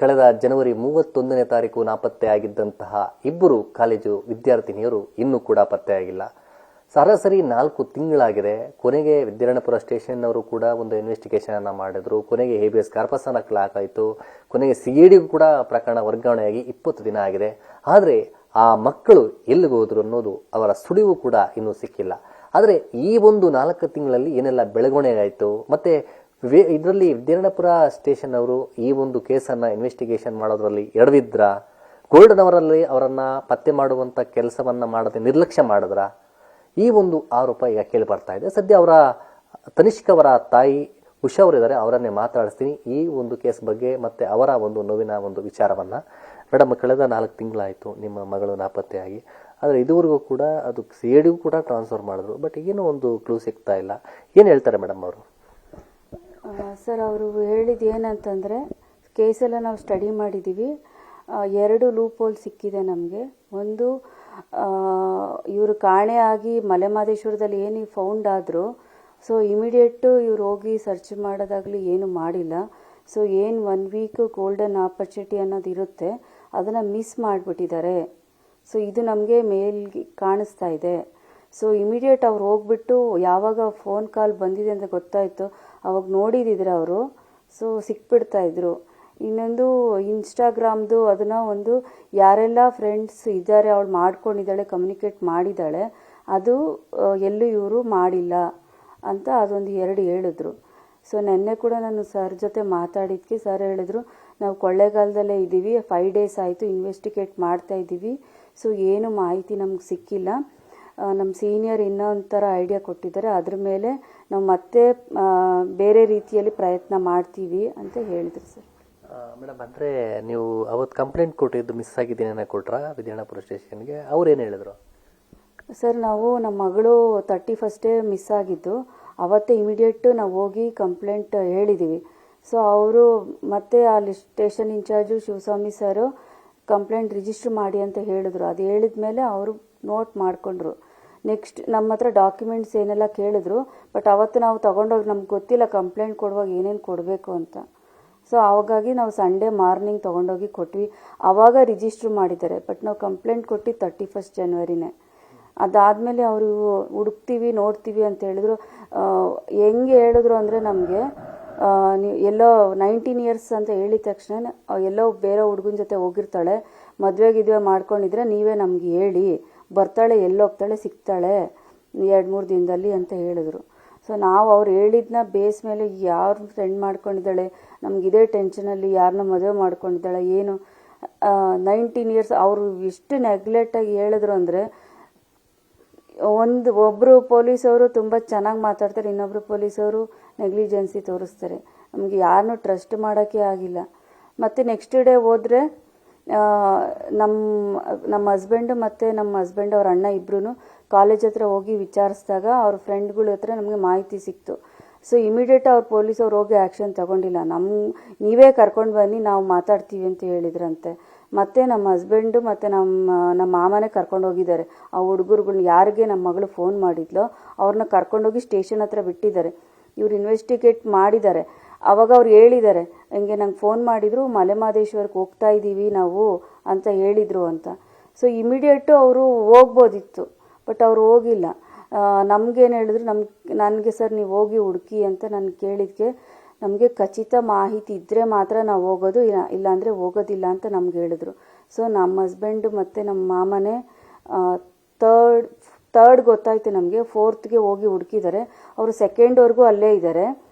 ಕಳೆದ ಜನವರಿ 31ನೇ ತಾರೀಕು ನಾಪತ್ತೆಯಾಗಿದ್ದಂತಹ ಇಬ್ಬರು ಕಾಲೇಜು ವಿದ್ಯಾರ್ಥಿನಿಯರು ಇನ್ನೂ ಕೂಡ ಪತ್ತೆಯಾಗಿಲ್ಲ. ಸರಾಸರಿ 4 ತಿಂಗಳಾಗಿದೆ. ಕೊನೆಗೆ ವಿದ್ಯಾರಣ್ಯಪುರ ಸ್ಟೇಷನ್ ಅವರು ಕೂಡ ಒಂದು ಇನ್ವೆಸ್ಟಿಗೇಷನ್ ಅನ್ನ ಮಾಡಿದ್ರು. ಕೊನೆಗೆ ಹೇಬಿಯಸ್ ಕಾರ್ಪಸ್ ಅನ್ನ ಹಾಕಲಾಯಿತು. ಕೊನೆಗೆ ಸಿಐಡಿಗೂ ಕೂಡ ಪ್ರಕರಣ ವರ್ಗಾವಣೆಯಾಗಿ 20 ದಿನ ಆಗಿದೆ. ಆದರೆ ಆ ಮಕ್ಕಳು ಎಲ್ಲಿಗೆ ಹೋದ್ರು ಅನ್ನೋದು ಅವರ ಸುಳಿವು ಕೂಡ ಇನ್ನೂ ಸಿಕ್ಕಿಲ್ಲ. ಆದರೆ ಈ ಒಂದು 4 ತಿಂಗಳಲ್ಲಿ ಏನೆಲ್ಲ ಬೆಳವಣಿಗೆ ಆಯಿತು, ಮತ್ತೆ ಇದರಲ್ಲಿ ವಿದ್ಯಾರಣ್ಯಪುರ ಸ್ಟೇಷನ್ ಅವರು ಈ ಒಂದು ಕೇಸನ್ನ ಇನ್ವೆಸ್ಟಿಗೇಷನ್ ಮಾಡೋದ್ರಲ್ಲಿ ಎಡವಿದ್ರ, ಗೋಲ್ಡನ್ ಅವರಲ್ಲಿ ಅವರನ್ನ ಪತ್ತೆ ಮಾಡುವಂತ ಕೆಲಸವನ್ನ ಮಾಡದೆ ನಿರ್ಲಕ್ಷ್ಯ ಮಾಡಿದ್ರ, ಈ ಒಂದು ಆರೋಪ ಈಗ ಕೇಳಿ ಬರ್ತಾ ಇದೆ. ಸದ್ಯ ಅವರ ತನಿಷ್ಕ್ ಅವರ ತಾಯಿ ಉಷಾ ಅವರಿದ್ದಾರೆ, ಅವರನ್ನೇ ಮಾತಾಡಿಸ್ತೀನಿ ಈ ಒಂದು ಕೇಸ್ ಬಗ್ಗೆ ಮತ್ತೆ ಅವರ ಒಂದು ನೋವಿನ ಒಂದು ವಿಚಾರವನ್ನ. ಮೇಡಮ್, ಕಳೆದ 4 ತಿಂಗಳಾಯಿತು ನಿಮ್ಮ ಮಗಳು ನಾಪತ್ತೆಯಾಗಿ. ಆದರೆ ಇದುವರೆಗೂ ಕೂಡ ಅದು ಸಿಐಡಿಗೂ ಕೂಡ ಟ್ರಾನ್ಸ್ಫರ್ ಮಾಡಿದ್ರು, ಬಟ್ ಏನೋ ಒಂದು ಕ್ಲೂ ಸಿಗ್ತಾ ಇಲ್ಲ. ಏನು ಹೇಳ್ತಾರೆ ಮೇಡಮ್ ಅವರು? ಸರ್, ಅವರು ಹೇಳಿದ್ದು ಏನಂತಂದರೆ, ಕೇಸೆಲ್ಲ ನಾವು ಸ್ಟಡಿ ಮಾಡಿದ್ದೀವಿ. 2 ಲೂಪ್ ಹೋಲ್ ಸಿಕ್ಕಿದೆ ನಮಗೆ. ಒಂದು, ಇವರು ಕಾಣೆಯಾಗಿ ಮಲೆಮಹದೇಶ್ವರದಲ್ಲಿ ಏನು ಫೌಂಡ್ ಆದರು, ಸೊ ಇಮಿಡಿಯೇಟು ಇವ್ರು ಹೋಗಿ ಸರ್ಚ್ ಮಾಡೋದಾಗಲಿ ಏನು ಮಾಡಿಲ್ಲ. ಸೊ ಏನು 1 ವೀಕ್ ಗೋಲ್ಡನ್ ಆಪರ್ಚುನಿಟಿ ಅನ್ನೋದು ಇರುತ್ತೆ, ಅದನ್ನು ಮಿಸ್ ಮಾಡಿಬಿಟ್ಟಿದ್ದಾರೆ. ಸೊ ಇದು ನಮಗೆ ಮೇಲ್ ಕಾಣಿಸ್ತಾ ಇದೆ. ಸೊ ಇಮಿಡಿಯೇಟ್ ಅವ್ರು ಹೋಗ್ಬಿಟ್ಟು ಯಾವಾಗ ಫೋನ್ ಕಾಲ್ ಬಂದಿದೆ ಅಂತ ಗೊತ್ತಾಯಿತು ಅವಾಗ ನೋಡಿದಿದ್ರೆ ಅವರು, ಸೊ ಸಿಕ್ಬಿಡ್ತಾಯಿದ್ರು. ಇನ್ನೊಂದು ಇನ್ಸ್ಟಾಗ್ರಾಮ್ದು, ಅದನ್ನು ಒಂದು ಯಾರೆಲ್ಲ ಫ್ರೆಂಡ್ಸ್ ಇದ್ದಾರೆ ಅವಳು ಮಾಡ್ಕೊಂಡಿದ್ದಾಳೆ, ಕಮ್ಯುನಿಕೇಟ್ ಮಾಡಿದ್ದಾಳೆ, ಅದು ಎಲ್ಲೂ ಇವರು ಮಾಡಿಲ್ಲ ಅಂತ ಅದೊಂದು 2 ಹೇಳಿದ್ರು. ಸೊ ನೆನ್ನೆ ಕೂಡ ನಾನು ಸರ್ ಜೊತೆ ಮಾತಾಡಿದ್ಕೆ ಸರ್ ಹೇಳಿದ್ರು, ನಾವು ಕೊಳ್ಳೇಗಾಲದಲ್ಲೇ ಇದ್ದೀವಿ, 5 ಡೇಸ್ ಆಯಿತು ಇನ್ವೆಸ್ಟಿಗೇಟ್ ಮಾಡ್ತಾ ಇದ್ದೀವಿ, ಸೊ ಏನು ಮಾಹಿತಿ ನಮ್ಗೆ ಸಿಕ್ಕಿಲ್ಲ. ನಮ್ಮ ಸೀನಿಯರ್ ಇನ್ನೊಂಥರ ಐಡಿಯಾ ಕೊಟ್ಟಿದ್ದಾರೆ, ಅದ್ರ ಮೇಲೆ ನಾವು ಮತ್ತೆ ಬೇರೆ ರೀತಿಯಲ್ಲಿ ಪ್ರಯತ್ನ ಮಾಡ್ತೀವಿ ಅಂತ ಹೇಳಿದ್ರು ಸರ್. ಮೇಡಮ್, ಅಂದರೆ ನೀವು ಅವತ್ತು ಕಂಪ್ಲೇಂಟ್ ಕೊಟ್ಟಿದ್ದು ಮಿಸ್ ಆಗಿದ್ದೀನಿ ಅನ್ನೋ ಕೊಟ್ರಾ ವಿದ್ಯಾರಣ್ಯಪುರ ಸ್ಟೇಷನ್ಗೆ? ಅವ್ರೇನು ಹೇಳಿದ್ರು? ಸರ್, ನಾವು ನಮ್ಮ ಮಗಳು 31st ಮಿಸ್ ಆಗಿದ್ದು, ಅವತ್ತೇ ಇಮಿಡಿಯೇಟ್ ನಾವು ಹೋಗಿ ಕಂಪ್ಲೇಂಟ್ ಹೇಳಿದ್ದೀವಿ. ಸೊ ಅವರು ಮತ್ತೆ ಅಲ್ಲಿ ಸ್ಟೇಷನ್ ಇನ್ಚಾರ್ಜು ಶಿವಸ್ವಾಮಿ ಸರು ಕಂಪ್ಲೇಂಟ್ ರಿಜಿಸ್ಟರ್ ಮಾಡಿ ಅಂತ ಹೇಳಿದ್ರು. ಅದು ಹೇಳಿದ ಮೇಲೆ ಅವರು ನೋಟ್ ಮಾಡಿಕೊಂಡ್ರು. ನೆಕ್ಸ್ಟ್ ನಮ್ಮ ಹತ್ರ ಡಾಕ್ಯುಮೆಂಟ್ಸ್ ಏನೆಲ್ಲ ಕೇಳಿದ್ರು, ಬಟ್ ಅವತ್ತು ನಾವು ತೊಗೊಂಡೋಗಿ ನಮ್ಗೆ ಗೊತ್ತಿಲ್ಲ ಕಂಪ್ಲೇಂಟ್ ಕೊಡುವಾಗ ಏನೇನು ಕೊಡಬೇಕು ಅಂತ. ಸೊ ಹಾಗಾಗಿ ನಾವು ಸಂಡೇ ಮಾರ್ನಿಂಗ್ ತೊಗೊಂಡೋಗಿ ಕೊಟ್ವಿ. ಆವಾಗ ರಿಜಿಸ್ಟ್ರ್ ಮಾಡಿದ್ದಾರೆ, ಬಟ್ ನಾವು ಕಂಪ್ಲೇಂಟ್ ಕೊಟ್ಟು 31st ಜನವರಿನೇ. ಅದಾದಮೇಲೆ ಅವರು ಹುಡುಕ್ತೀವಿ ನೋಡ್ತೀವಿ ಅಂತ ಹೇಳಿದ್ರು. ಹೆಂಗೆ ಹೇಳಿದ್ರು ಅಂದರೆ, ನಮಗೆ ನೀವು ಎಲ್ಲೋ 19 ಇಯರ್ಸ್ ಅಂತ ಹೇಳಿದ ತಕ್ಷಣ ಎಲ್ಲೋ ಬೇರೆ ಹುಡುಗನ ಜೊತೆ ಹೋಗಿರ್ತಾಳೆ, ಮದುವೆ ಮಾಡ್ಕೊಂಡಿದ್ರೆ ನೀವೇ ನಮ್ಗೆ ಹೇಳಿ, ಬರ್ತಾಳೆ, ಎಲ್ಲೋಗ್ತಾಳೆ, ಸಿಗ್ತಾಳೆ 2-3 ದಿನದಲ್ಲಿ ಅಂತ ಹೇಳಿದ್ರು. ಸೊ ನಾವು ಅವ್ರು ಹೇಳಿದ್ನ ಬೇಸ್ ಮೇಲೆ ಯಾರು ಫ್ರೆಂಡ್ ಮಾಡ್ಕೊಂಡಿದ್ದಾಳೆ, ನಮಗಿದೇ ಟೆನ್ಷನಲ್ಲಿ ಯಾರನ್ನ ಮದುವೆ ಮಾಡ್ಕೊಂಡಿದ್ದಾಳೆ ಏನು, 19 ಇಯರ್ಸ್ ಅವರು ಎಷ್ಟು ನೆಗ್ಲೆಕ್ಟಾಗಿ ಹೇಳಿದ್ರು ಅಂದರೆ, ಒಬ್ಬರು ಪೊಲೀಸವರು ತುಂಬ ಚೆನ್ನಾಗಿ ಮಾತಾಡ್ತಾರೆ, ಇನ್ನೊಬ್ಬರು ಪೊಲೀಸವರು ನೆಗ್ಲಿಜೆನ್ಸಿ ತೋರಿಸ್ತಾರೆ. ನಮಗೆ ಯಾರನ್ನೂ ಟ್ರಸ್ಟ್ ಮಾಡೋಕ್ಕೆ ಆಗಿಲ್ಲ. ಮತ್ತು ನೆಕ್ಸ್ಟ್ ಡೇ ಹೋದರೆ ನಮ್ಮ ಹಸ್ಬೆಂಡು ಮತ್ತು ನಮ್ಮ ಹಸ್ಬೆಂಡ್ ಅವ್ರ ಅಣ್ಣ ಇಬ್ಬರೂ ಕಾಲೇಜ್ ಹತ್ರ ಹೋಗಿ ವಿಚಾರಿಸಿದಾಗ ಅವ್ರ ಫ್ರೆಂಡ್ಗಳ ಹತ್ರ ನಮಗೆ ಮಾಹಿತಿ ಸಿಕ್ತು. ಸೊ ಇಮಿಡಿಯೇಟ್ ಅವ್ರು ಪೊಲೀಸವ್ರು ಹೋಗಿ ಆ್ಯಕ್ಷನ್ ತಗೊಂಡಿಲ್ಲ. ನೀವೇ ಕರ್ಕೊಂಡು ಬನ್ನಿ, ನಾವು ಮಾತಾಡ್ತೀವಿ ಅಂತ ಹೇಳಿದ್ರಂತೆ. ಮತ್ತು ನಮ್ಮ ಹಸ್ಬೆಂಡು ಮತ್ತು ನಮ್ಮ ಮಾಮನೇ ಕರ್ಕೊಂಡು ಹೋಗಿದ್ದಾರೆ. ಆ ಹುಡುಗರುಗಳ್ನ ಯಾರಿಗೆ ನಮ್ಮ ಮಗಳು ಫೋನ್ ಮಾಡಿದ್ಲೋ ಅವ್ರನ್ನ ಕರ್ಕೊಂಡೋಗಿ ಸ್ಟೇಷನ್ ಹತ್ರ ಬಿಟ್ಟಿದ್ದಾರೆ. ಇವ್ರು ಇನ್ವೆಸ್ಟಿಗೇಟ್ ಮಾಡಿದ್ದಾರೆ. ಆವಾಗ ಅವ್ರು ಹೇಳಿದ್ದಾರೆ, ಹಿಂಗೆ ನಂಗೆ ಫೋನ್ ಮಾಡಿದರು, ಮಲೆಮಹದೇಶ್ವರಕ್ಕೆ ಹೋಗ್ತಾ ಇದ್ದೀವಿ ನಾವು ಅಂತ ಹೇಳಿದರು ಅಂತ. ಸೊ ಇಮಿಡಿಯೇಟು ಅವರು ಹೋಗ್ಬೋದಿತ್ತು, ಬಟ್ ಅವರು ಹೋಗಿಲ್ಲ. ನಮಗೇನು ಹೇಳಿದ್ರು, ನನಗೆ ಸರ್ ನೀವು ಹೋಗಿ ಹುಡುಕಿ ಅಂತ ನಾನು ಕೇಳಿದ್ಕೆ, ನಮಗೆ ಖಚಿತ ಮಾಹಿತಿ ಇದ್ದರೆ ಮಾತ್ರ ನಾವು ಹೋಗೋದು, ಇಲ್ಲಾಂದರೆ ಹೋಗೋದಿಲ್ಲ ಅಂತ ನಮ್ಗೆ ಹೇಳಿದ್ರು. ಸೊ ನಮ್ಮ ಹಸ್ಬೆಂಡು ಮತ್ತು ನಮ್ಮ ಮಾಮನೇ ಥರ್ಡ್ ಗೊತ್ತಾಯ್ತು ನಮಗೆ, 4th ಹೋಗಿ ಹುಡುಕಿದ್ದಾರೆ. ಅವರು 2ndವರೆಗೂ ಅಲ್ಲೇ ಇದ್ದಾರೆ.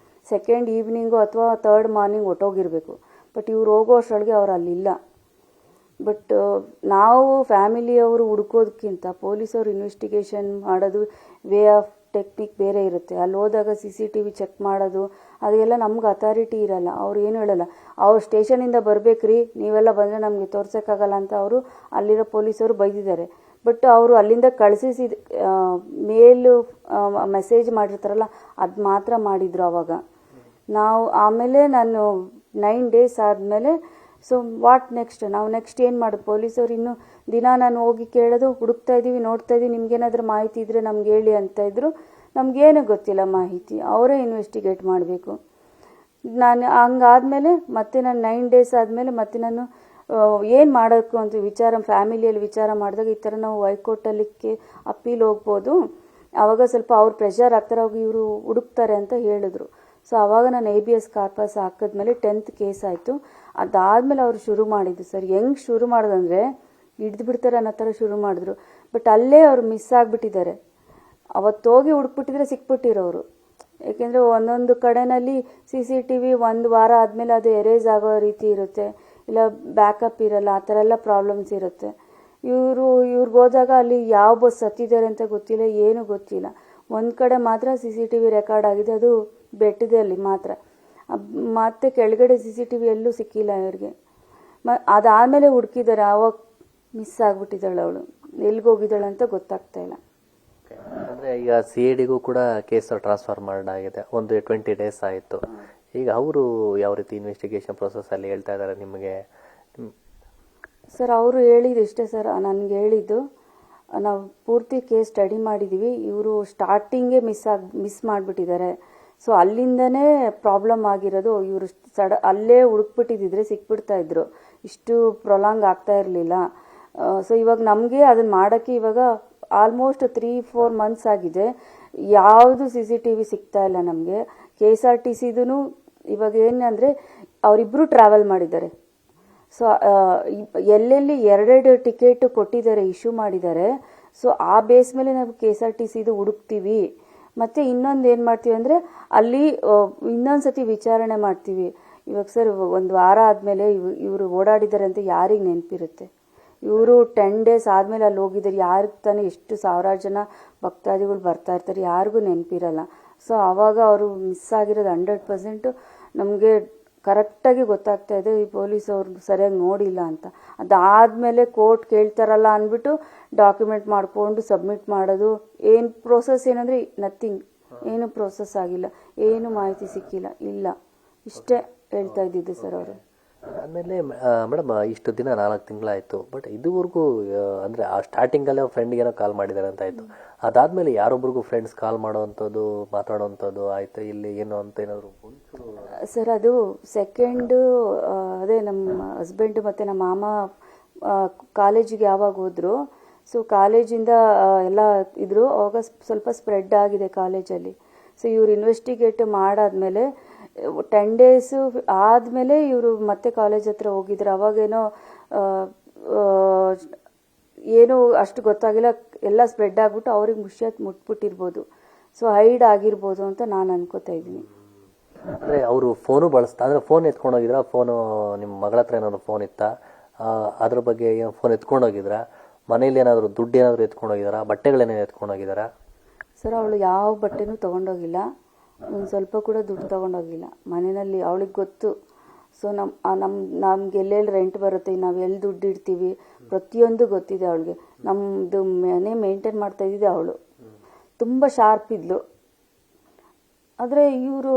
2nd ಈವ್ನಿಂಗು ಅಥವಾ 3rd ಮಾರ್ನಿಂಗ್ ಹೊಟ್ಟೋಗಿರಬೇಕು. ಬಟ್ ಇವ್ರು ಹೋಗೋ ಅಷ್ಟರೊಳಗೆ ಅವ್ರು ಅಲ್ಲಿಲ್ಲ. ಬಟ್ ನಾವು ಫ್ಯಾಮಿಲಿಯವರು ಹುಡುಕೋದಕ್ಕಿಂತ ಪೊಲೀಸವರು ಇನ್ವೆಸ್ಟಿಗೇಷನ್ ಮಾಡೋದು ವೇ ಆಫ್ ಟೆಕ್ನಿಕ್ ಬೇರೆ ಇರುತ್ತೆ. ಅಲ್ಲಿ ಹೋದಾಗ CCTV ಚೆಕ್ ಮಾಡೋದು ಅದೆಲ್ಲ ನಮ್ಗೆ ಅಥಾರಿಟಿ ಇರಲ್ಲ. ಅವ್ರು ಏನು ಹೇಳಲ್ಲ, ಅವ್ರು ಸ್ಟೇಷನಿಂದ ಬರಬೇಕ್ರಿ, ನೀವೆಲ್ಲ ಬಂದರೆ ನಮಗೆ ತೋರ್ಸೋಕ್ಕಾಗಲ್ಲ ಅಂತ ಅವರು ಅಲ್ಲಿರೋ ಪೊಲೀಸವರು ಬೈದಿದ್ದಾರೆ. ಬಟ್ ಅವರು ಅಲ್ಲಿಂದ ಕಳಿಸಿದ ಮೇಲು ಮೆಸೇಜ್ ಮಾಡಿರ್ತಾರಲ್ಲ ಅದು ಮಾತ್ರ ಮಾಡಿದರು ಆವಾಗ. ಆಮೇಲೆ ನಾನು 9 ಡೇಸ್ ಆದಮೇಲೆ, ಸೊ ವಾಟ್ ನೆಕ್ಸ್ಟ್, ನಾವು ನೆಕ್ಸ್ಟ್ ಏನು ಮಾಡೋದು? ಪೊಲೀಸವ್ರು ಇನ್ನೂ ದಿನ ನಾನು ಹೋಗಿ ಕೇಳೋದು, ಹುಡುಕ್ತಾ ಇದ್ದೀವಿ, ನೋಡ್ತಾ ಇದ್ದೀವಿ, ನಿಮ್ಗೇನಾದರೂ ಮಾಹಿತಿ ಇದ್ದರೆ ನಮ್ಗೆ ಹೇಳಿ ಅಂತ ಇದ್ರು. ನಮಗೇನು ಗೊತ್ತಿಲ್ಲ ಮಾಹಿತಿ, ಅವರೇ ಇನ್ವೆಸ್ಟಿಗೇಟ್ ಮಾಡಬೇಕು. ನಾನು ಹಂಗಾದ್ಮೇಲೆ ಮತ್ತೆ ನಾನು 9 ಡೇಸ್ ಆದಮೇಲೆ ಮತ್ತೆ ನಾನು ಏನು ಮಾಡೋಕ್ಕೂ ಅಂತ ಫ್ಯಾಮಿಲಿಯಲ್ಲಿ ವಿಚಾರ ಮಾಡಿದಾಗ ಈ ಥರ ನಾವು ಹೈಕೋರ್ಟಲ್ಲಿ ಅಪ್ಪೀಲ್ ಹೋಗ್ಬೋದು, ಆವಾಗ ಸ್ವಲ್ಪ ಅವ್ರು ಪ್ರೆಷರ್ ಆಗ್ತಾರೆ, ಅವಾಗ ಇವರು ಹುಡುಕ್ತಾರೆ ಅಂತ ಹೇಳಿದ್ರು. ಸೊ ಆವಾಗ ನಾನು ABS ಕಾರ್ಪಸ್ ಹಾಕಿದ್ಮೇಲೆ 10th ಕೇಸ್ ಆಯಿತು. ಅದಾದಮೇಲೆ ಅವರು ಶುರು ಮಾಡಿದ್ದು ಸರ್. ಹೆಂಗೆ ಶುರು ಮಾಡೋದಂದರೆ ಹಿಡ್ದು ಬಿಡ್ತಾರೆ ಅನ್ನೋ ಥರ ಶುರು ಮಾಡಿದ್ರು. ಬಟ್ ಅಲ್ಲೇ ಅವರು ಮಿಸ್ ಆಗಿಬಿಟ್ಟಿದ್ದಾರೆ. ಅವತ್ತೋಗಿ ಹುಡುಕ್ಬಿಟ್ಟಿದ್ರೆ ಸಿಕ್ಬಿಟ್ಟಿರೋರು. ಏಕೆಂದರೆ ಒಂದೊಂದು ಕಡೆಯಲ್ಲಿ CCTV 1 ವಾರ ಆದಮೇಲೆ ಅದು ಎರೇಸ್ ಆಗೋ ರೀತಿ ಇರುತ್ತೆ, ಇಲ್ಲ ಬ್ಯಾಕಪ್ ಇರಲ್ಲ, ಆ ಥರ ಎಲ್ಲ ಪ್ರಾಬ್ಲಮ್ಸ್ ಇರುತ್ತೆ. ಇವ್ರಿಗೆ ಹೋದಾಗ ಅಲ್ಲಿ ಯಾವ ಬಸ್ ಹತ್ತಿದ್ದಾರೆ ಅಂತ ಗೊತ್ತಿಲ್ಲ, ಏನೂ ಗೊತ್ತಿಲ್ಲ. ಒಂದು ಕಡೆ ಮಾತ್ರ CCTV ರೆಕಾರ್ಡ್ ಆಗಿದೆ, ಅದು ಬೆಟ್ಟದಲ್ಲಿ ಮಾತ್ರ. ಮತ್ತೆ ಕೆಳಗಡೆ CCTV ಎಲ್ಲೂ ಸಿಕ್ಕಿಲ್ಲ ಇವ್ರಿಗೆ. ಅದಾದಮೇಲೆ ಹುಡುಕಿದ್ದಾರೆ, ಆವಾಗ ಮಿಸ್ ಆಗಿಬಿಟ್ಟಿದ್ದಾಳೆ ಅವಳು. ಎಲ್ಲಿಗೋಗಿದ್ದಾಳೆ ಅಂತ ಗೊತ್ತಾಗ್ತಾ ಇಲ್ಲ. ಅಂದರೆ ಈಗ CIDಗೂ ಕೂಡ ಕೇಸ್ ಟ್ರಾನ್ಸ್ಫರ್ ಮಾಡಾಗಿದೆ, ಒಂದು 20 ಡೇಸ್ ಆಯಿತು. ಈಗ ಅವರು ಯಾವ ರೀತಿ ಇನ್ವೆಸ್ಟಿಗೇಷನ್ ಪ್ರೊಸೆಸ್ಸಲ್ಲಿ ಹೇಳ್ತಾ ಇದ್ದಾರೆ ನಿಮಗೆ? ಸರ್ ಅವರು ಹೇಳಿದ್ದು ಇಷ್ಟೇ ಸರ್, ನನಗೆ ಹೇಳಿದ್ದು ನಾವು ಪೂರ್ತಿ ಕೇಸ್ ಸ್ಟಡಿ ಮಾಡಿದ್ದೀವಿ, ಇವರು ಸ್ಟಾರ್ಟಿಂಗೇ ಮಿಸ್ ಮಾಡಿಬಿಟ್ಟಿದ್ದಾರೆ. ಸೊ ಅಲ್ಲಿಂದನೇ ಪ್ರಾಬ್ಲಮ್ ಆಗಿರೋದು. ಇವರು ಅಲ್ಲೇ ಹುಡುಕ್ಬಿಟ್ಟಿದ್ದಿದ್ರೆ ಸಿಕ್ಬಿಡ್ತಾ ಇದ್ರು, ಇಷ್ಟು ಪ್ರೊಲಾಂಗ್ ಆಗ್ತಾ ಇರಲಿಲ್ಲ. ಸೊ ಇವಾಗ ನಮಗೆ ಅದನ್ನು ಮಾಡೋಕ್ಕೆ ಇವಾಗ ಆಲ್ಮೋಸ್ಟ್ 3-4 ಮಂತ್ಸ್ ಆಗಿದೆ. ಯಾವುದು CCTV ಸಿಗ್ತಾ ಇಲ್ಲ ನಮಗೆ. KSRTCದೂ ಇವಾಗ ಏನಂದರೆ ಅವರಿಬ್ಬರು ಟ್ರಾವೆಲ್ ಮಾಡಿದ್ದಾರೆ. ಸೊ ಎಲ್ಲೆಲ್ಲಿ 2 ಟಿಕೆಟ್ ಕೊಟ್ಟಿದ್ದಾರೆ, ಇಶ್ಯೂ ಮಾಡಿದ್ದಾರೆ. ಸೊ ಆ ಬೇಸ್ ಮೇಲೆ ನಾವು KSRTCದು ಹುಡುಕ್ತೀವಿ. ಮತ್ತು ಇನ್ನೊಂದು ಏನು ಮಾಡ್ತೀವಿ ಅಂದರೆ ಅಲ್ಲಿ ಇನ್ನೊಂದು ಸತಿ ವಿಚಾರಣೆ ಮಾಡ್ತೀವಿ. ಇವಾಗ ಸರ್ 1 ವಾರ ಆದಮೇಲೆ ಇವರು ಓಡಾಡಿದ್ದಾರೆ ಅಂತ ಯಾರಿಗೆ ನೆನಪಿರುತ್ತೆ? ಇವರು 10 ಡೇಸ್ ಆದಮೇಲೆ ಅಲ್ಲಿ ಹೋಗಿದ್ದಾರೆ. ಯಾರಿಗೆ ತಾನೇ ಎಷ್ಟು ಸಾವಿರಾರು ಜನ ಭಕ್ತಾದಿಗಳು ಬರ್ತಾ ಇರ್ತಾರೆ, ಯಾರಿಗೂ ನೆನಪಿರಲ್ಲ. ಸೊ ಆವಾಗ ಅವರು ಮಿಸ್ ಆಗಿರೋದು 100% ನಮಗೆ ಕರೆಕ್ಟಾಗಿ ಗೊತ್ತಾಗ್ತಾ ಇದೆ. ಈ ಪೊಲೀಸ್ ಅವ್ರು ಸರಿಯಾಗಿ ನೋಡಿಲ್ಲ ಅಂತ. ಅದಾದಮೇಲೆ ಕೋರ್ಟ್ ಕೇಳ್ತಾರಲ್ಲ ಅಂದ್ಬಿಟ್ಟು ಡಾಕ್ಯುಮೆಂಟ್ ಮಾಡಿಕೊಂಡು ಸಬ್ಮಿಟ್ ಮಾಡೋದು. ಏನು ಪ್ರೋಸೆಸ್ ಏನಂದರೆ ನಥಿಂಗ್, ಏನು ಪ್ರೋಸೆಸ್ ಆಗಿಲ್ಲ, ಏನು ಮಾಹಿತಿ ಸಿಕ್ಕಿಲ್ಲ, ಇಲ್ಲ, ಇಷ್ಟೇ ಹೇಳ್ತಾ ಇದ್ದಿದ್ದು ಸರ್ ಅವರು. ಆಮೇಲೆ ಮೇಡಮ್ ಇಷ್ಟು ದಿನ 4 ತಿಂಗಳಾಯಿತು, ಬಟ್ ಇದುವರೆಗೂ ಅಂದರೆ ಆ ಸ್ಟಾರ್ಟಿಂಗಲ್ಲೇ ಫ್ರೆಂಡ್ಗೇನೋ ಕಾಲ್ ಮಾಡಿದ್ದಾರೆ ಅಂತ ಆಯಿತು. ಅದಾದಮೇಲೆ ಯಾರೊಬ್ರಿಗೂ ಫ್ರೆಂಡ್ಸ್ ಕಾಲ್ ಮಾಡೋವಂಥದ್ದು, ಮಾತಾಡೋವಂಥದ್ದು ಆಯಿತು ಇಲ್ಲಿ ಏನೋ ಅಂತ ಏನಾದರೂ ಸರ್? ಅದು ಸೆಕೆಂಡು ಅದೇ ನಮ್ಮ ಹಸ್ಬೆಂಡು ಮತ್ತು ನಮ್ಮ ಮಾಮ ಕಾಲೇಜಿಗೆ ಯಾವಾಗ ಹೋದ್ರು, ಸೊ ಕಾಲೇಜಿಂದ ಎಲ್ಲ ಇದ್ರು, ಅವಾಗ ಸ್ವಲ್ಪ ಸ್ಪ್ರೆಡ್ ಆಗಿದೆ ಕಾಲೇಜಲ್ಲಿ. ಸೊ ಇವ್ರು ಇನ್ವೆಸ್ಟಿಗೇಟ್ ಮಾಡಾದ್ಮೇಲೆ 10 ಡೇಸು ಆದಮೇಲೆ ಇವರು ಮತ್ತೆ ಕಾಲೇಜ್ ಹತ್ರ ಹೋಗಿದ್ರು. ಅವಾಗೇನೋ ಏನೂ ಅಷ್ಟು ಗೊತ್ತಾಗಿಲ್ಲ, ಎಲ್ಲ ಸ್ಪ್ರೆಡ್ ಆಗಿಬಿಟ್ಟು ಅವ್ರಿಗೆ ಮುಟ್ಬಿಟ್ಟಿರ್ಬೋದು. ಸೊ ಹೈಡ್ ಆಗಿರ್ಬೋದು ಅಂತ ನಾನು ಅನ್ಕೋತಾ ಇದ್ದೀನಿ. ಅಂದರೆ ಅವರು ಫೋನು ಬಳಸ್ತಾ ಅಂದರೆ ಫೋನ್ ಎತ್ಕೊಂಡೋಗಿದ್ರ? ಫೋನು ನಿಮ್ಮ ಮಗಳ ಹತ್ರ ಏನಾದ್ರು ಫೋನ್ ಇತ್ತಾ? ಅದ್ರ ಬಗ್ಗೆ ಏನೋ ಫೋನ್ ಎತ್ಕೊಂಡೋಗಿದ್ರಾ? ಮನೇಲಿ ಏನಾದರೂ ದುಡ್ಡು ಏನಾದರೂ ಎತ್ಕೊಂಡೋಗಿದಾರಾ? ಬಟ್ಟೆಗಳೇನೇನು ಎತ್ಕೊಂಡೋಗಿದಾರಾ? ಸರ್ ಅವಳು ಯಾವ ಬಟ್ಟೆನೂ ತೊಗೊಂಡೋಗಿಲ್ಲ, ಒಂದು ಸ್ವಲ್ಪ ಕೂಡ ದುಡ್ಡು ತೊಗೊಂಡೋಗಿಲ್ಲ. ಮನೆಯಲ್ಲಿ ಅವಳಿಗೆ ಗೊತ್ತು. ಸೊ ನಮ್ಗೆ ಎಲ್ಲೆಲ್ಲಿ ರೆಂಟ್ ಬರುತ್ತೆ, ನಾವು ಎಲ್ಲಿ ದುಡ್ಡು ಇಡ್ತೀವಿ, ಪ್ರತಿಯೊಂದು ಗೊತ್ತಿದೆ ಅವಳಿಗೆ. ನಮ್ಮದು ಮನೆ ಮೇಂಟೈನ್ ಮಾಡ್ತಾ ಇದ್ದಿದ್ದೆ ಅವಳು. ತುಂಬ ಶಾರ್ಪ್ ಇದ್ಲು. ಆದರೆ ಇವರು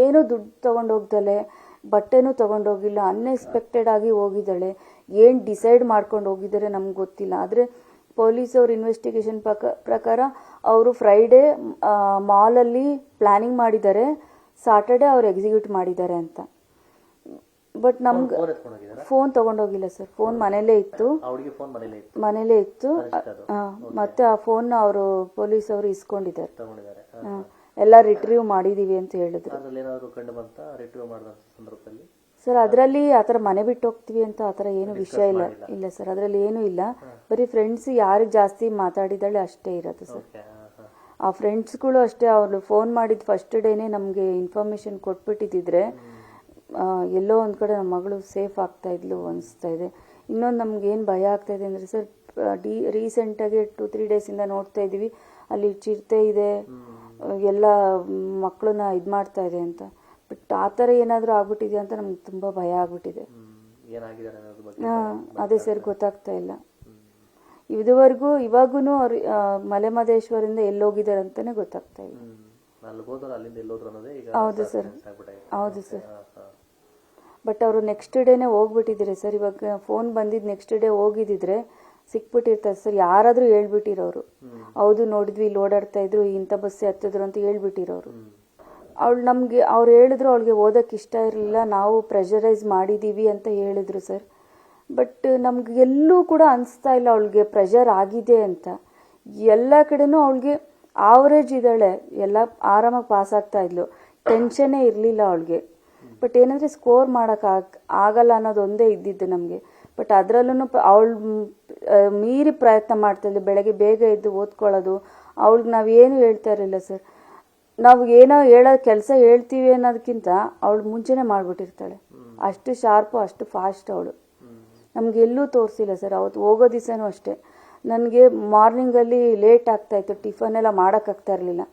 ಏನೂ ದುಡ್ಡು ತೊಗೊಂಡೋಗ್ದಲೆ, ಬಟ್ಟೆನೂ ತೊಗೊಂಡೋಗಿಲ್ಲ, ಅನ್ಎಕ್ಸ್ಪೆಕ್ಟೆಡ್ ಆಗಿ ಹೋಗಿದ್ದಾಳೆ. ಏನು ಡಿಸೈಡ್ ಮಾಡ್ಕೊಂಡು ಹೋಗಿದ್ದಾರೆ ನಮ್ಗೆ ಗೊತ್ತಿಲ್ಲ. ಆದರೆ ಪೊಲೀಸವ್ರ ಇನ್ವೆಸ್ಟಿಗೇಷನ್ ಪ್ರಕಾರ ಅವರು ಫ್ರೈಡೇ ಮಾಲಲ್ಲಿ ಪ್ಲ್ಯಾನಿಂಗ್ ಮಾಡಿದ್ದಾರೆ, ಸಾಟರ್ಡೆ ಅವ್ರು ಎಕ್ಸಿಕ್ಯೂಟ್ ಮಾಡಿದ್ದಾರೆ ಅಂತ. ಬಟ್ ನಮ್ಗೆ ಫೋನ್ ತೊಗೊಂಡೋಗಿಲ್ಲ ಸರ್. ಫೋನ್ ಮನೇಲೇ ಇತ್ತು, ಮನೇಲೇ ಇತ್ತು. ಮತ್ತೆ ಆ ಫೋನ್ನ ಅವರು ಪೊಲೀಸವರು ಇಸ್ಕೊಂಡಿದ್ದಾರೆ. ಎಲ್ಲ ರಿಟ್ರೀವ್ ಮಾಡಿದೀವಿ ಅಂತ ಹೇಳಿದ್ರು ಸರ್. ಅದರಲ್ಲಿ ಆ ಥರ ಮನೆ ಬಿಟ್ಟು ಹೋಗ್ತೀವಿ ಅಂತ ಆ ಥರ ಏನು ವಿಷಯ ಇಲ್ಲ. ಇಲ್ಲ ಸರ್, ಅದರಲ್ಲಿ ಏನೂ ಇಲ್ಲ. ಬರೀ ಫ್ರೆಂಡ್ಸ್ ಯಾರಿಗೆ ಜಾಸ್ತಿ ಮಾತಾಡಿದಾಳೆ ಅಷ್ಟೇ ಇರೋದು ಸರ್. ಆ ಫ್ರೆಂಡ್ಸ್ಗಳು ಅಷ್ಟೇ. ಅವರು ಫೋನ್ ಮಾಡಿದ ಫಸ್ಟ್ ಡೇನೇ ನಮಗೆ ಇನ್ಫಾರ್ಮೇಷನ್ ಕೊಟ್ಬಿಟ್ಟಿದ್ದಿದ್ರೆ ಎಲ್ಲೋ ಒಂದು ಕಡೆ ನಮ್ಮ ಮಗಳು ಸೇಫ್ ಆಗ್ತಾ ಇದ್ಲು ಅನಿಸ್ತಾ ಇದೆ. ಇನ್ನೊಂದು ನಮ್ಗೆ ಏನು ಭಯ ಆಗ್ತಾ ಇದೆ ಅಂದರೆ ಸರ್, ರೀಸೆಂಟಾಗಿ 2-3 ಡೇಸಿಂದ ನೋಡ್ತಾ ಇದ್ದೀವಿ ಅಲ್ಲಿ ಚಿರತೆ ಇದೆ, ಎಲ್ಲ ಮಕ್ಕಳನ್ನ ಇದು ಮಾಡ್ತಾ ಇದೆ ಅಂತ. ಬಟ್ ಆ ಥರ ಏನಾದರೂ ಆಗ್ಬಿಟ್ಟಿದೆ ಅಂತ ನಮ್ಗೆ ತುಂಬ ಭಯ ಆಗ್ಬಿಟ್ಟಿದೆ. ಅದೇ ಸರ್, ಗೊತ್ತಾಗ್ತಾ ಇಲ್ಲ ಇದುವರೆಗೂ. ಇವಾಗೂ ಅವ್ರು ಮಲೆಮಹದೇಶ್ವರಿಂದ ಎಲ್ಲೋಗಿದ್ದಾರೆ ಅಂತಲೇ ಗೊತ್ತಾಗ್ತಾ ಇಲ್ಲ. ಹೌದು ಸರ್, ಹೌದು ಸರ್. ಬಟ್ ಅವರು ನೆಕ್ಸ್ಟ್ ಡೇನೇ ಹೋಗ್ಬಿಟ್ಟಿದ್ದಾರೆ ಸರ್. ಇವಾಗ ಫೋನ್ ಬಂದಿದ್ದು ನೆಕ್ಸ್ಟ್ ಡೇ ಹೋಗಿದ್ದಿದ್ರೆ ಸಿಕ್ಬಿಟ್ಟಿರ್ತಾರೆ ಸರ್. ಯಾರಾದರೂ ಹೇಳ್ಬಿಟ್ಟಿರೋರು, ಹೌದು ನೋಡಿದ್ವಿ ಇಲ್ಲಿ ಓಡಾಡ್ತಾ ಇದ್ರು, ಇಂಥ ಬಸ್ಸೇ ಹತ್ತಿದ್ರು ಅಂತ ಹೇಳ್ಬಿಟ್ಟಿರೋರು. ಅವಳು ನಮಗೆ ಅವ್ರು ಹೇಳಿದ್ರು ಅವಳಿಗೆ ಓದೋಕ್ಕೆ ಇಷ್ಟ ಇರಲಿಲ್ಲ, ನಾವು ಪ್ರೆಷರೈಸ್ ಮಾಡಿದ್ದೀವಿ ಅಂತ ಹೇಳಿದ್ರು ಸರ್. ಬಟ್ ನಮ್ಗೆ ಎಲ್ಲೂ ಕೂಡ ಅನಿಸ್ತಾ ಇಲ್ಲ ಅವಳಿಗೆ ಪ್ರೆಷರ್ ಆಗಿದೆ ಅಂತ. ಎಲ್ಲ ಕಡೆನೂ ಅವಳಿಗೆ ಆವ್ರೇಜ್ ಇದ್ದಾಳೆ, ಎಲ್ಲ ಆರಾಮಾಗಿ ಪಾಸ್ ಆಗ್ತಾ ಇದ್ಲು, ಟೆನ್ಷನ್ನೇ ಇರಲಿಲ್ಲ ಅವಳಿಗೆ. ಬಟ್ ಏನಂದರೆ ಸ್ಕೋರ್ ಆಗಲ್ಲ ಅನ್ನೋದು ಒಂದೇ ಇದ್ದಿದ್ದು ನಮಗೆ. ಬಟ್ ಅದರಲ್ಲೂ ಅವಳು ಮೀರಿ ಪ್ರಯತ್ನ ಮಾಡ್ತಾಯಿದ್ಲು. ಬೆಳಗ್ಗೆ ಬೇಗ ಎದ್ದು ಓದ್ಕೊಳ್ಳೋದು, ಅವಳಿಗೆ ನಾವೇನು ಹೇಳ್ತಾ ಇರಲಿಲ್ಲ ಸರ್. ನಾವು ಏನೋ ಕೆಲಸ ಹೇಳ್ತೀವಿ ಅನ್ನೋದಕ್ಕಿಂತ ಅವಳು ಮುಂಚೆನೇ ಮಾಡಿಬಿಟ್ಟಿರ್ತಾಳೆ. ಅಷ್ಟು ಶಾರ್ಪು, ಅಷ್ಟು ಫಾಸ್ಟ್ ಅವಳು. ನಮ್ಗೆ ಎಲ್ಲೂ ತೋರಿಸಿಲ್ಲ ಸರ್. ಅವತ್ತು ಹೋಗೋ ದಿವಸನೂ ಅಷ್ಟೇ, ನನಗೆ ಮಾರ್ನಿಂಗಲ್ಲಿ ಲೇಟ್ ಆಗ್ತಾಯಿತ್ತು, ಟಿಫನ್ ಎಲ್ಲ ಮಾಡೋಕ್ಕಾಗ್ತಾ ಇರಲಿಲ್ಲ.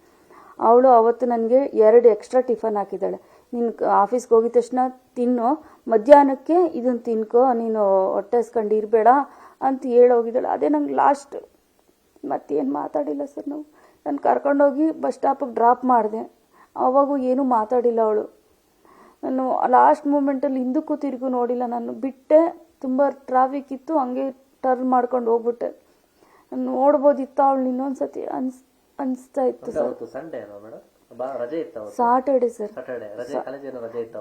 ಅವಳು ಅವತ್ತು ನನಗೆ 2 ಎಕ್ಸ್ಟ್ರಾ ಟಿಫನ್ ಹಾಕಿದ್ದಾಳೆ. ನೀನು ಆಫೀಸ್ಗೆ ಹೋಗಿದ ತಕ್ಷಣ ತಿನ್ನು, ಮಧ್ಯಾಹ್ನಕ್ಕೆ ಇದನ್ನು ತಿನ್ಕೋ, ನೀನು ಹೊಟ್ಟೆ ಹಸ್ಕೊಂಡು ಇರಬೇಡ ಅಂತ ಹೇಳೋಗಿದ್ದಾಳೆ. ಅದೇ ನಂಗೆ ಲಾಸ್ಟ್. ಮತ್ತೇನು ಮಾತಾಡಿಲ್ಲ ಸರ್ ನಾವು. ನಾನು ಕರ್ಕೊಂಡೋಗಿ ಬಸ್ ಸ್ಟಾಪಿಗೆ ಡ್ರಾಪ್ ಮಾಡಿದೆ, ಆವಾಗೂ ಏನೂ ಮಾತಾಡಿಲ್ಲ ಅವಳು. ನಾನು ಲಾಸ್ಟ್ ಮೂಮೆಂಟಲ್ಲಿ ಹಿಂದಕ್ಕೂ ತಿರುಗು ನೋಡಿಲ್ಲ, ನಾನು ಬಿಟ್ಟೆ. ತುಂಬ ಟ್ರಾಫಿಕ್ ಇತ್ತು, ಹಂಗೆ ಟರ್ನ್ ಮಾಡ್ಕೊಂಡು ಹೋಗ್ಬಿಟ್ಟೆ. ನಾನು ನೋಡ್ಬೋದಿತ್ತು ಅವಳು ಇನ್ನೊಂದು ಸತಿ ಅನಿಸ್ತಾ ಇತ್ತು ಸರ್. ಸಾಟರ್ಡೆ ಸರ್,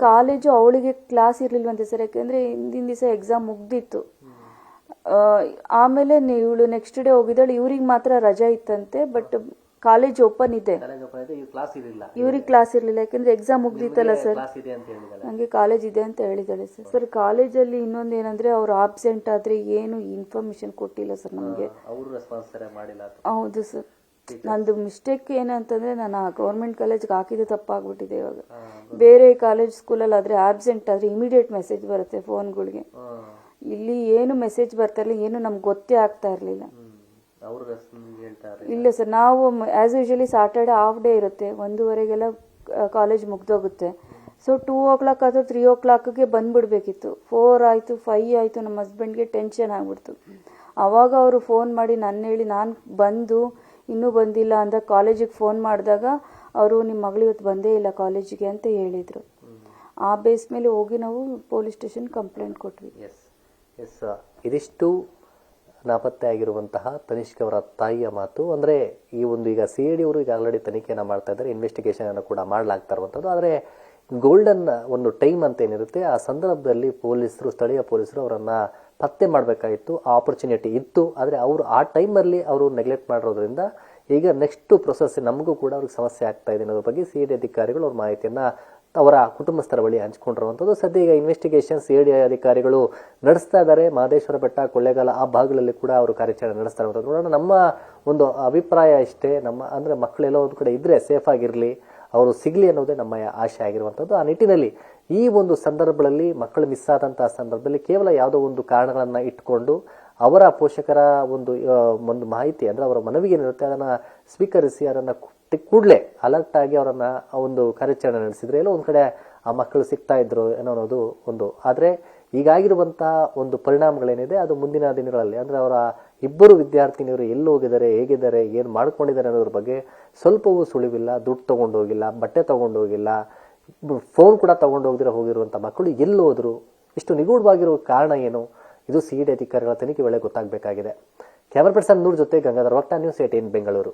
ಕಾಲೇಜು ಅವಳಿಗೆ ಕ್ಲಾಸ್ ಇರಲಿಲ್ವಂತೆ ಸರ್, ಯಾಕೆಂದರೆ ಹಿಂದಿನ ದಿವಸ ಎಕ್ಸಾಮ್ ಮುಗ್ದಿತ್ತು. ಆಮೇಲೆ ಇವಳು ನೆಕ್ಸ್ಟ್ ಡೇ ಹೋಗಿದ್ದಾಳೆ, ಇವ್ರಿಗೆ ಮಾತ್ರ ರಜೆ ಇತ್ತಂತೆ. ಬಟ್ ಕಾಲೇಜ್ ಓಪನ್ ಇದೆ, ಇವ್ರಿಗೆ ಕ್ಲಾಸ್ ಇರಲಿಲ್ಲ, ಯಾಕೆಂದ್ರೆ ಎಕ್ಸಾಮ್ ಮುಗ್ದಿತ್ತಲ್ಲ ಸರ್. ನನಗೆ ಕಾಲೇಜ್ ಇದೆ ಅಂತ ಹೇಳಿದಾಳೆ ಸರ್. ಸರ್ ಕಾಲೇಜಲ್ಲಿ ಇನ್ನೊಂದು ಏನಂದ್ರೆ ಅವ್ರು ಆಬ್ಸೆಂಟ್ ಆದ್ರೆ ಏನು ಇನ್ಫಾರ್ಮೇಶನ್ ಕೊಟ್ಟಿಲ್ಲ ಸರ್ ನಮಗೆ. ಹೌದು ಸರ್, ನಂದು ಮಿಸ್ಟೇಕ್ ಏನಂತಂದ್ರೆ ನಾನು ಆ ಗೌರ್ಮೆಂಟ್ ಕಾಲೇಜ್ಗೆ ಹಾಕಿದ್ದು ತಪ್ಪಾಗ್ಬಿಟ್ಟಿದೆ. ಇವಾಗ ಬೇರೆ ಕಾಲೇಜ್ ಸ್ಕೂಲಲ್ಲಿ ಆದ್ರೆ ಆಬ್ಸೆಂಟ್ ಆದ್ರೆ ಇಮಿಡಿಯೇಟ್ ಮೆಸೇಜ್ ಬರುತ್ತೆ ಫೋನ್ಗಳಿಗೆ. ಇಲ್ಲಿ ಏನು ಮೆಸೇಜ್ ಬರ್ತಾ ಇರಲಿಲ್ಲ, ಏನು ನಮ್ಗೆ ಗೊತ್ತೇ ಆಗ್ತಾ ಇರಲಿಲ್ಲ. ಇಲ್ಲ ಸರ್, ನಾವು as usually Saturday half day ಇರುತ್ತೆ, 1:30ಗೆಲ್ಲ ಕಾಲೇಜ್ ಮುಗ್ದೋಗುತ್ತೆ. ಸೊ 2 o'clock ಅಥವಾ 3 o'clockಗೆ ಬಂದ್ಬಿಡ್ಬೇಕಿತ್ತು. 4 ಆಯಿತು, 5 ಆಯಿತು, ನಮ್ಮ ಹಸ್ಬೆಂಡ್ಗೆ ಟೆನ್ಷನ್ ಆಗ್ಬಿಡ್ತು. ಆವಾಗ ಅವರು ಫೋನ್ ಮಾಡಿ ನಾನು ಹೇಳಿ, ನಾನು ಬಂದು ಇನ್ನೂ ಬಂದಿಲ್ಲ ಅಂದ ಕಾಲೇಜಿಗೆ ಫೋನ್ ಮಾಡಿದಾಗ ಅವರು ನಿಮ್ಮ ಮಗಳು ಇವತ್ತು ಬಂದೇ ಇಲ್ಲ ಕಾಲೇಜಿಗೆ ಅಂತ ಹೇಳಿದರು. ಆ ಬೇಸ್ ಮೇಲೆ ಹೋಗಿ ನಾವು ಪೊಲೀಸ್ ಸ್ಟೇಷನ್ ಕಂಪ್ಲೇಂಟ್ ಕೊಟ್ವಿ. ಇದಿಷ್ಟು ನಾಪತ್ತೆ ಆಗಿರುವಂತಹ ತನಿಷ್ಕ್ ಅವರ ತಾಯಿಯ ಮಾತು. ಅಂದರೆ ಈ ಒಂದು ಈಗ CID ಅವರು ಈಗ ಆಲ್ರೆಡಿ ತನಿಖೆಯನ್ನು ಮಾಡ್ತಾ ಇದ್ದಾರೆ, ಇನ್ವೆಸ್ಟಿಗೇಷನ್ ಅನ್ನು ಕೂಡ ಮಾಡಲಾಗ್ತಾ ಇರುವಂಥದ್ದು. ಆದರೆ ಗೋಲ್ಡನ್ ಒಂದು ಟೈಮ್ ಅಂತ ಏನಿರುತ್ತೆ, ಆ ಸಂದರ್ಭದಲ್ಲಿ ಪೊಲೀಸರು, ಸ್ಥಳೀಯ ಪೊಲೀಸರು ಅವರನ್ನು ಪತ್ತೆ ಮಾಡಬೇಕಾಗಿತ್ತು, ಆ ಆಪರ್ಚುನಿಟಿ ಇತ್ತು. ಆದರೆ ಅವರು ಆ ಟೈಮಲ್ಲಿ ಅವರು ನೆಗ್ಲೆಕ್ಟ್ ಮಾಡಿರೋದ್ರಿಂದ ಈಗ ನೆಕ್ಸ್ಟ್ ಪ್ರೊಸೆಸ್ ನಮಗೂ ಕೂಡ ಅವ್ರಿಗೆ ಸಮಸ್ಯೆ ಆಗ್ತಾ ಇದೆ ಅನ್ನೋದ್ರ ಬಗ್ಗೆ CID ಅಧಿಕಾರಿಗಳು ಅವ್ರ ಮಾಹಿತಿಯನ್ನು ಅವರ ಕುಟುಂಬಸ್ಥರ ಬಳಿ ಹಂಚಿಕೊಂಡಿರುವಂಥದ್ದು. ಸದ್ಯ ಈಗ ಇನ್ವೆಸ್ಟಿಗೇಷನ್ CID ಅಧಿಕಾರಿಗಳು ನಡೆಸ್ತಾ ಇದ್ದಾರೆ. ಮಹದೇಶ್ವರ ಬೆಟ್ಟ, ಕೊಳ್ಳೇಗಾಲ ಆ ಭಾಗಗಳಲ್ಲಿ ಕೂಡ ಅವರು ಕಾರ್ಯಾಚರಣೆ ನಡೆಸ್ತಾ ಇರುವಂಥದ್ದು. ನೋಡೋಣ, ನಮ್ಮ ಒಂದು ಅಭಿಪ್ರಾಯ ಇಷ್ಟೇ, ನಮ್ಮ ಅಂದರೆ ಮಕ್ಕಳೆಲ್ಲೋ ಒಂದು ಕಡೆ ಇದ್ದರೆ ಸೇಫ್ ಆಗಿರಲಿ, ಅವರು ಸಿಗಲಿ ಅನ್ನೋದೇ ನಮ್ಮ ಆಶೆ ಆಗಿರುವಂಥದ್ದು. ಆ ನಿಟ್ಟಿನಲ್ಲಿ ಈ ಒಂದು ಸಂದರ್ಭಗಳಲ್ಲಿ ಮಕ್ಕಳು ಮಿಸ್ ಆದಂತಹ ಸಂದರ್ಭದಲ್ಲಿ ಕೇವಲ ಯಾವುದೋ ಒಂದು ಕಾರಣಗಳನ್ನು ಇಟ್ಕೊಂಡು ಅವರ ಪೋಷಕರ ಒಂದು ಮಾಹಿತಿ ಅಂದರೆ ಅವರ ಮನವಿಗೆ ಏನಿರುತ್ತೆ ಅದನ್ನು ಸ್ವೀಕರಿಸಿ ಅದನ್ನು ಕೂಡಲೇ ಅಲರ್ಟ್ ಆಗಿ ಅವರನ್ನು ಒಂದು ಕಾರ್ಯಾಚರಣೆ ನಡೆಸಿದ್ರೆ ಎಲ್ಲೋ ಒಂದು ಕಡೆ ಆ ಮಕ್ಕಳು ಸಿಗ್ತಾ ಇದ್ರು ಅನ್ನೋದು ಒಂದು. ಆದರೆ ಈಗಾಗಿರುವಂತಹ ಒಂದು ಪರಿಣಾಮಗಳೇನಿದೆ ಅದು ಮುಂದಿನ ದಿನಗಳಲ್ಲಿ ಅಂದರೆ ಅವರ ಇಬ್ಬರು ವಿದ್ಯಾರ್ಥಿನಿಯರು ಎಲ್ಲಿ ಹೋಗಿದ್ದಾರೆ, ಹೇಗಿದ್ದಾರೆ, ಏನು ಮಾಡ್ಕೊಂಡಿದ್ದಾರೆ ಅನ್ನೋದ್ರ ಬಗ್ಗೆ ಸ್ವಲ್ಪವೂ ಸುಳಿವಿಲ್ಲ. ದುಡ್ಡು ತೊಗೊಂಡು ಹೋಗಿಲ್ಲ, ಬಟ್ಟೆ ತೊಗೊಂಡು ಹೋಗಿಲ್ಲ, ಫೋನ್ ಕೂಡ ತೊಗೊಂಡು ಹೋಗಿರುವಂಥ ಮಕ್ಕಳು ಎಲ್ಲಿ ಹೋದ್ರು, ಇಷ್ಟು ನಿಗೂಢವಾಗಿರುವ ಕಾರಣ ಏನು, ಇದು CID ಅಧಿಕಾರಿಗಳ ತನಿಖೆ ವೇಳೆ ಗೊತ್ತಾಗಬೇಕಾಗಿದೆ. ಕ್ಯಾಮರಾ ಪರ್ಸನ್ ನೂರ್ ಜೊತೆ ಗಂಗಾಧರ್ ವಕ್ತ, ನ್ಯೂಸ್ 18 ಬೆಂಗಳೂರು.